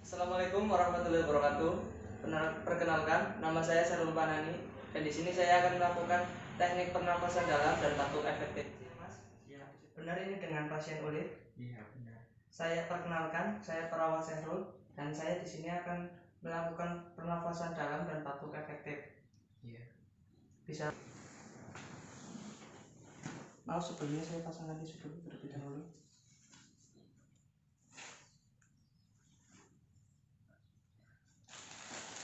Assalamualaikum warahmatullahi wabarakatuh. Perkenalkan, nama saya Sarul Panani dan di sini saya akan melakukan teknik pernapasan dalam dan batuk efektif. Mas, Ya, benar ini dengan pasien Ulif? iya benar. Saya perkenalkan, saya perawat Sarul dan saya di sini akan melakukan pernapasan dalam dan batuk efektif. Iya. Bisa. Mau sebelumnya saya pasangkan tisu dulu terlebih dahulu.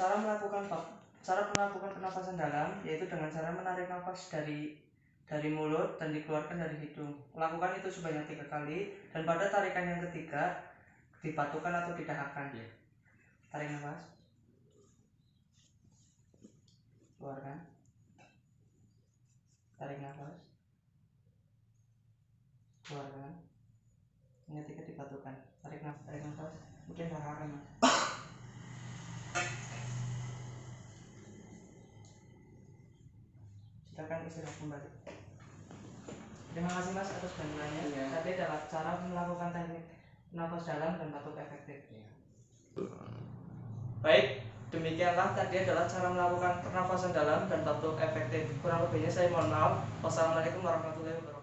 Cara melakukan pernapasan dalam yaitu dengan cara menarik nafas dari mulut dan dikeluarkan dari hidung. Lakukan itu sebanyak 3 kali dan pada tarikan yang ketiga dibatukan atau didahakkan. Ya. Tarik nafas, keluarkan. Tarik nafas, keluarkan. Yang ketiga dibatukan. Tarik nafas, kemudian dahakkan, Mas. Silakan istirahat kembali. Terima kasih Mas atas bantuannya. Iya. Tadi adalah cara melakukan teknik nafas dalam dan batuk efektif. Iya. Baik, demikianlah tadi adalah cara melakukan pernafasan dalam dan batuk efektif. Kurang lebihnya saya mohon maaf. Wassalamualaikum warahmatullahi wabarakatuh.